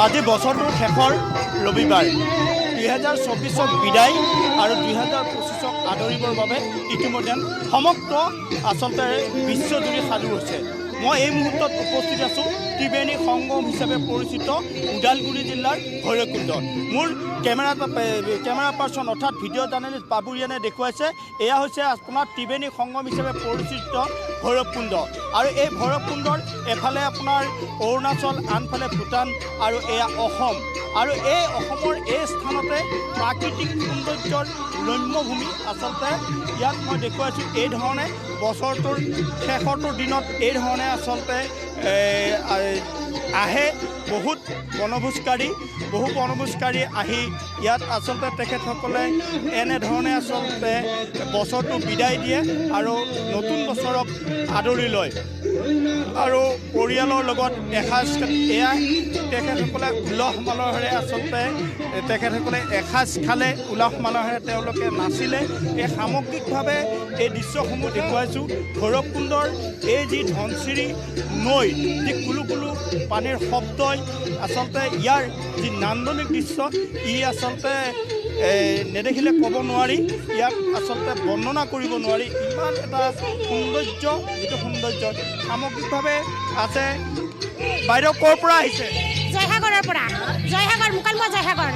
আজি বছৰটোৰ শেষৰ ৰবিবাৰ 2024ক বিদায় আৰু 2025ক আদৰিবৰ বাবে ইতিমধ্যে সমগ্ৰ আচলতে বিশ্বজুৰি সাজু হৈছে। মই এই মুহূৰ্তত উপস্থিত আছোঁ ত্ৰিবেণী সংগম হিচাপে পৰিচিত ওদালগুৰি জিলাৰ ভৈৰৱকুণ্ডত। মোৰ কেমেৰা পাৰ্চন অৰ্থাৎ ভিডিঅ' জাৰ্নেলিষ্ট বাবুৰিয়ানে দেখুৱাইছে এয়া হৈছে আপোনাৰ ত্ৰিবেণী সংগম হিচাপে পৰিচিত ভৈৰৱকুণ্ড। আৰু এই ভৈৰৱকুণ্ডৰ এফালে আপোনাৰ অৰুণাচল, আনফালে ভূটান আৰু এয়া অসম। আৰু এই অসমৰ এই স্থানতে প্ৰাকৃতিক সৌন্দৰ্যৰ ৰম্যভূমি। আচলতে ইয়াত মই দেখুৱাইছোঁ এই ধৰণে বছৰটোৰ শেষৰটোৰ দিনত এই ধৰণে আচলতে আহে বহু বনভোজকাৰী আহি ইয়াত আচলতে তেখেতসকলে এনেধৰণে আচলতে বছৰটো বিদায় দিয়ে আৰু নতুন বছৰক আদৰি লয় আৰু পৰিয়ালৰ লগত এসাঁজ এয়া তেখেতসকলে উলহ মালহেৰে আচলতে তেখেতসকলে এসাঁজ খালে, উলহ মালহেৰে তেওঁলোকে নাচিলে। এই সামগ্ৰিকভাৱে এই দৃশ্যসমূহ দেখুৱাইছোঁ। ভৈৰৱকুণ্ডৰ এই যি ধনশিৰি নৈ, যি কুলু কুলু পানীৰ শব্দই আচলতে ইয়াৰ যি নান্দনিক দৃশ্য ই আচলতে নেদেখিলে ক'ব নোৱাৰি, ইয়াক আচলতে বৰ্ণনা কৰিব নোৱাৰি। ইমান এটা সৌন্দৰ্য, যিটো সৌন্দৰ্য সামগ্ৰিকভাৱে আছে। বাইদেউ ক'ৰ পৰা আহিছে? জয়সাগৰৰ পৰা। জয়সাগৰ, মুকালমুৱা জয়সাগৰ।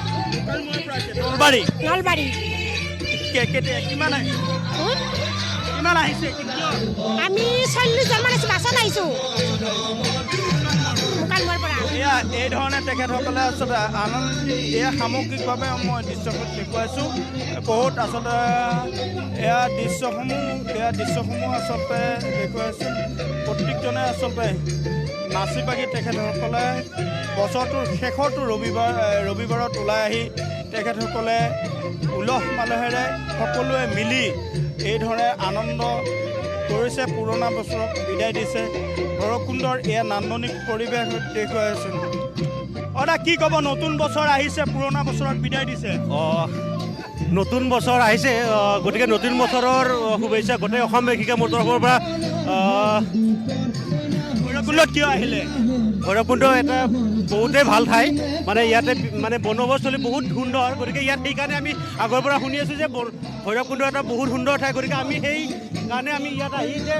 নলবাৰী। নলবাৰী। কিমান আহিছে? আমি 40জন মান আছোঁ, বাছত আহিছোঁ মুকালমুৱাৰ পৰা। এয়া এই ধৰণে তেখেতসকলে আচলতে আনন্দ এয়া সামগ্ৰিকভাৱে মই দৃশ্যসমূহ দেখুৱাইছোঁ। বহুত আচলতে এয়া দৃশ্যসমূহ আচলতে দেখুৱাইছোঁ। প্ৰত্যেকজনে আচলতে নাচি বাগি তেখেতসকলে বছৰটোৰ শেষৰটো ৰবিবাৰত ওলাই আহি তেখেতসকলে উলহ মালহেৰে সকলোৱে মিলি এই ধৰণে আনন্দ কৰিছে, পুৰণা বছৰক বিদায় দিছে। ভৈৰৱকুণ্ডৰ এয়া নান্দনিক পৰিৱেশ দেখুৱাই আছে। কি ক'ব, নতুন বছৰ আহিছে, পুৰণা বছৰক বিদায় দিছে? নতুন বছৰ আহিছে, গতিকে নতুন বছৰৰ শুভেচ্ছা গোটেই অসমবাসীকে মোৰ তৰফৰ পৰা। ভৈৰৱকুণ্ডত কিয় আহিলে? ভৈৰৱকুণ্ড এটা বহুতেই ভাল ঠাই, মানে ইয়াতে মানে বনবস্তলী বহুত সুন্দৰ। গতিকে ইয়াত সেইকাৰণে আমি আগৰ পৰা শুনি আছোঁ যে ভৈৰৱকুণ্ড এটা বহুত সুন্দৰ ঠাই। গতিকে আমি সেইকাৰণে আমি ইয়াত আহি যে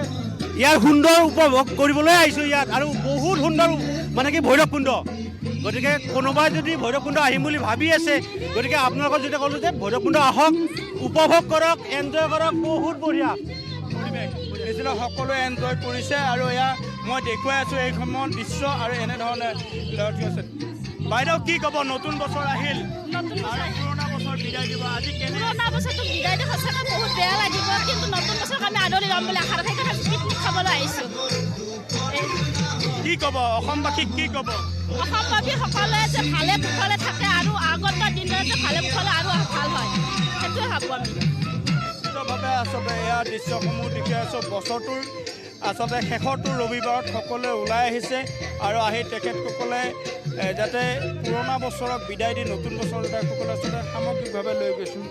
ইয়াৰ সুন্দৰ উপভোগ কৰিবলৈ আহিছোঁ ইয়াত। আৰু বহুত সুন্দৰ মানে কি ভৈৰৱকুণ্ড। গতিকে কোনোবাই যদি ভৈৰৱকুণ্ড আহিম বুলি ভাবি আছে, গতিকে আপোনালোকক যদি ক'লোঁ যে ভৈৰৱকুণ্ড আহক, উপভোগ কৰক, এনজয় কৰক, বহুত বঢ়িয়া পৰিৱেশ। সকলোৱে এনজয় কৰিছে আৰু এয়া মই দেখুৱাই আছোঁ এই সময়ত দৃশ্য আৰু এনেধৰণে আছে। বাইদেউ কি ক'ব, নতুন বছৰ আহিল, পুৰণা বছৰ বিদায় দিব, আজি পুৰণা বছৰটো বিদায় দি সঁচাকৈ বহুত বেয়া লাগিব, কিন্তু নতুন বছৰক আমি আদৰি ল'ম বুলি আশা ৰাখি পিকনিক খাবলৈ আহিছোঁ। কি ক'ব অসমবাসীক, কি ক'ব? অসমবাসীসকলে যে ভালে কুশলে থাকে আৰু আগত দিনত যে ভালে কুশলে আৰু ভাল হয়, সেইটোৱে ভাবোঁ আমি। নিশ্চিতভাৱে আচলতে এয়া দৃশ্যসমূহ দেখি আছোঁ। বছৰটোৰ আচলতে শেষৰটো ৰবিবাৰত সকলোৱে ওলাই আহিছে আৰু আহি তেখেতসকলে যাতে পুৰণা বছৰক বিদায় দি নতুন বছৰ সকলে আচলতে সামগ্ৰিকভাৱে লৈ গৈছোঁ।